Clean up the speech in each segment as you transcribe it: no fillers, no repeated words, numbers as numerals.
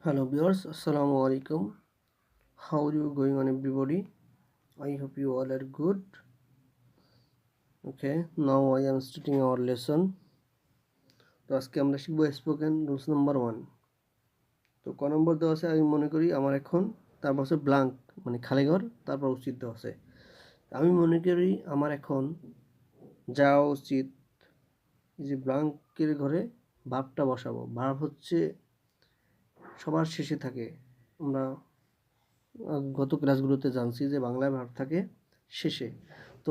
Hello viewers, Assalamu alaikum. How are you going on everybody? I hope you all are good. Okay, now I am starting our lesson. তো আজকে আমরা শিখবো spoken rules number 1। তো ক নম্বর দেওয়া আছে আমি মনে করি আমার এখন, তারপর আছে ব্লাঙ্ক মানে খালি ঘর, তারপর উচিত দেওয়া আছে। আমি মনে করি আমার এখন যাওয়া উচিত। এই যে ব্লাঙ্কের ঘরে ভার্বটা বসাবো। ভার্ব হচ্ছে সবার শেষে থাকে। আমরা গত ক্লাসগুলোতে জানছি যে বাংলায় ভার্ব থাকে শেষে। তো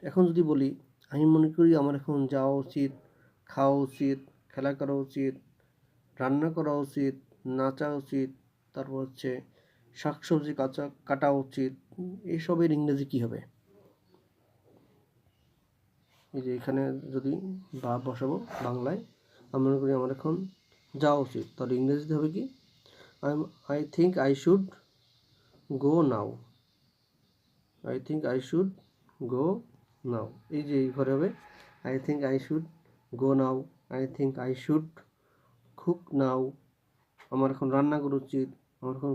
এখন যদি বলি আমি মনে করি আমার এখন যাওয়া উচিত, খাওয়া উচিত, খেলা করা উচিত, রান্না করা উচিত, নাচা উচিত, তারপর হচ্ছে শাকসবজি কাটা উচিত, এইসবের ইংরেজি কী হবে? এই যে এখানে যদি ভার্ব বসাবো বাংলায়, আমি মনে করি আমার এখন যাওয়া উচিত, তাহলে ইংরেজিতে হবে কি? I think I should go now. I think I should go now. এই যে এই ঘরে হবে I think I should go now, I think I should cook now. আমার এখন রান্না করা উচিত, আমার এখন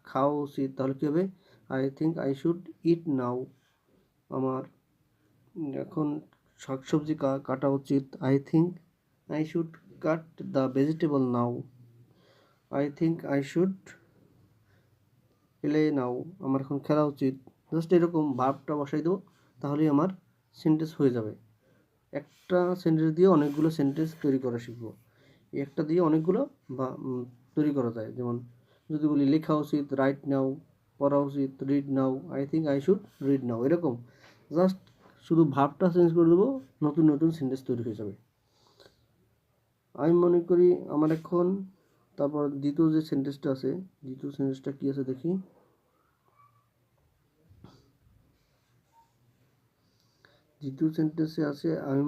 খাওয়া উচিত, তাহলে কী হবে? I think I should eat নাও। আমার এখন শাকসবজি কাটা উচিত, I think I should cut the vegetable now. I think I should play নাও। আমার এখন খেলা উচিত। জাস্ট এরকম ভার্বটা বসাই দেবো, তাহলেই আমার সেন্টেন্স হয়ে যাবে। একটা সেন্টেন্স দিয়ে অনেকগুলো সেন্টেন্স তৈরি করা শিখবো। একটা দিয়ে অনেকগুলো তৈরি করা যায়। যেমন যদি বলি লেখা উচিত, রাইট নাও, পড়া উচিত, read now, I think I should read নাও। এরকম জাস্ট শুধু ভার্বটা চেঞ্জ করে দেবো, নতুন নতুন সেন্টেন্স তৈরি হয়ে যাবে। আমি মনে করি আমার এখন, তারপর দ্বিতীয় যে সেন্টেন্সটা আছে, দ্বিতীয় সেন্টেন্সটা কী আছে দেখি। দ্বিতীয় সেন্টেন্সে আছে আমি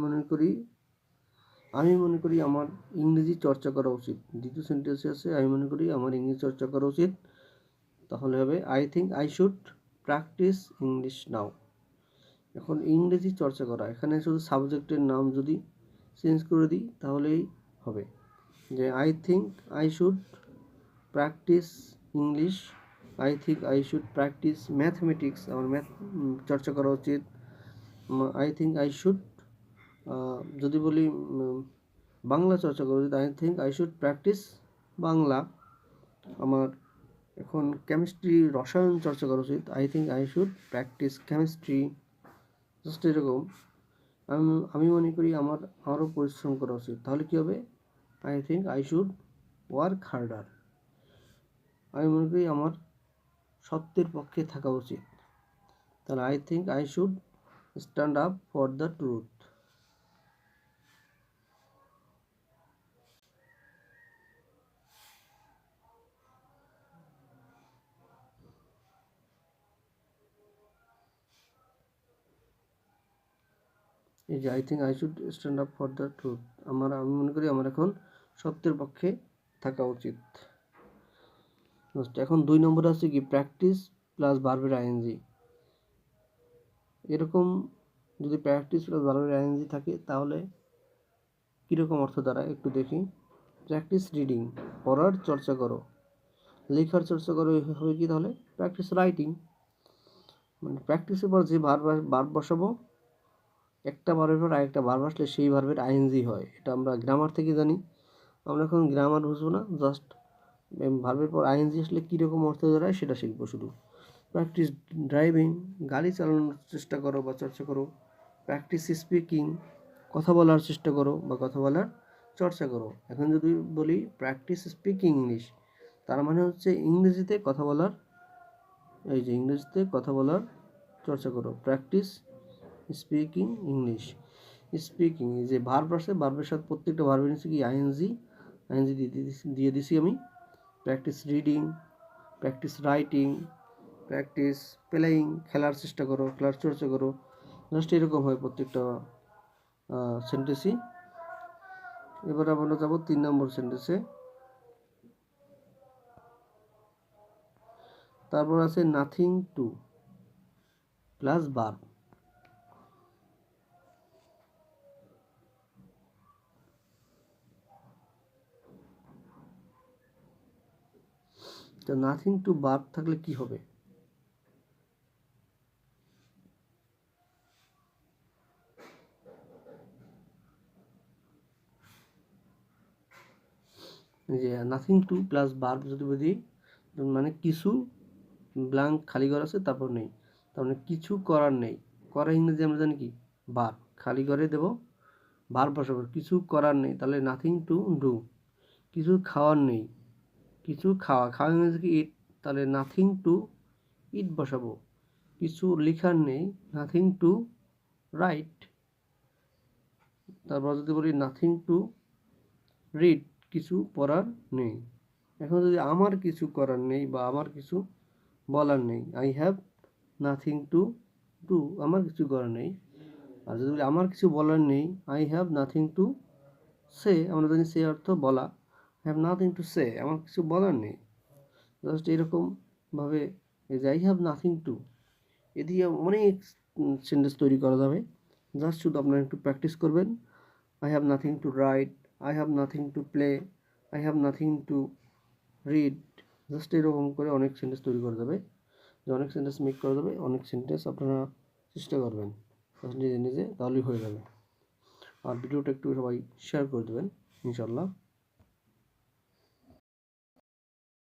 মনে করি আমার ইংরেজি চর্চা করা উচিত। দ্বিতীয় সেন্টেন্সে আছে আমি মনে করি আমার ইংরেজি চর্চা করা উচিত, তাহলে হবে I think I should practice English নাও। এখন ইংরেজি চর্চা করা, এখানে শুধু সাবজেক্টের নাম যদি চেঞ্জ করে দিই তাহলেই হবে। যে I think I should practice English, I think I should practice mathematics, আমার ম্যাথ চর্চা করা উচিত। আই থিঙ্ক আই শুড, যদি বলি বাংলা চর্চা করা উচিত, I think I should practice Bangla. আমার এখন কেমিস্ট্রি রসায়ন চর্চা করা উচিত, I think I should practice chemistry. Just এরকম আমি মনে করি আরও পরিশ্রম করা উচিত, তাহলে কী হবে? I think I should work harder. আমি মনে করি আমার সত্যের পক্ষে থাকা উচিত, তাহলে I think I should stand up for the truth. এই যে I think I should stand up for the truth, আমি মনে করি আমার এখন সত্যের পক্ষে থাকা উচিত। এখন 2 নম্বরে আছে কি প্র্যাকটিস প্লাস ভার্বের আইএনজি। এরকম যদি প্র্যাকটিস প্লাস ভার্বের আইএনজি থাকে তাহলে কীরকম অর্থ দাঁড়ায় একটু দেখি। প্র্যাকটিস রিডিং, পড়ার চর্চা করো। লেখার চর্চা করো হবে কি তাহলে? Practice writing. মানে প্র্যাকটিসের পর যে ভার্ব বসাবো, একটা ভার্বের পর আরেকটা ভার্ব আসলে সেই ভার্বের আইএনজি হয়। এটা আমরা গ্রামার থেকে জানি। আমরা এখন গ্রামার বুঝবো না, জাস্ট ভার্বের পর আইএনজি আসলে কীরকম অর্থ দাঁড়ায় সেটা শিখবো শুধু। প্র্যাকটিস ড্রাইভিং, গাড়ি চালানোর চেষ্টা করো বা চর্চা করো। প্র্যাকটিস স্পিকিং, কথা বলার চেষ্টা করো বা কথা বলার চর্চা করো। এখন যদি বলি প্র্যাকটিস স্পিকিং ইংলিশ, তার মানে হচ্ছে ইংরেজিতে কথা বলার, এই যে ইংরেজিতে কথা বলার চর্চা করো। Practice speaking English. স্পিকিং, এই যে ভার্ব আছে, ভার্বের সাথে প্রত্যেকটা ভার্বের নিচে কি আইএনজি দিয়ে দিছি আমি। Practice reading, practice writing, practice playing, খেলার চেষ্টা করো, খেলার চর্চা করো। জাস্ট এরকম হয় প্রত্যেকটা সেন্টেন্সই। এবার আমরা যাব 3 নম্বর সেন্টেন্সে। তারপর আছে নাথিং টু প্লাস ভার্ব। তো নাথিং টু ভার্ব থাকলে কি হবে? যে নাথিং টু প্লাস ভার্ব যদি বুঝি, মানে কিছু ব্ল্যাঙ্ক খালি ঘর আছে তারপর নেই, তার মানে কিছু করার নেই। করার ইংরেজি আমরা জানি কি? ভার্ব। খালি ঘরে দেব ভার্ব বসাবো, কিছু করার নেই, তাহলে নাথিং টু ডু। কিছু খাওয়ার নেই, কিছু খাওয়া, খাওয়া ইংরেজি কি? ইট, তাহলে নাথিং টু ইট বসাবো। কিছু লেখার নেই, নাথিং টু রাইট। তারপর যদি বলি নাথিং টু রিড, কিছু পড়ার নেই। এখন যদি আমার কিছু করার নেই বা আমার কিছু বলার নেই, I have nothing to do, আমার কিছু করার নেই। আর যদি বলি আমার কিছু বলার নেই, I have nothing to say, আমরা জানি সে অর্থ বলা, হ্যাভ নাথিং টু সে, আমার কিছু বলার নেই। জাস্ট এরকমভাবে এই যে আই হ্যাভ নাথিং টু, এ দিয়ে অনেক সেন্টেন্স তৈরি করা যাবে। জাস্ট শুধু আপনারা একটু প্র্যাকটিস করবেন। I have nothing to right, I have nothing to play, I have nothing to read. Just এরকম করে অনেক সেন্টেন্স তৈরি করা যাবে, যে অনেক সেন্টেন্স মেক করা যাবে, অনেক সেন্টেন্স আপনারা চেষ্টা করবেন নিজে নিজে, তাহলেই হয়ে যাবে। আর ভিডিওটা একটু সবাই শেয়ার করে দেবেন ইনশাল্লাহ।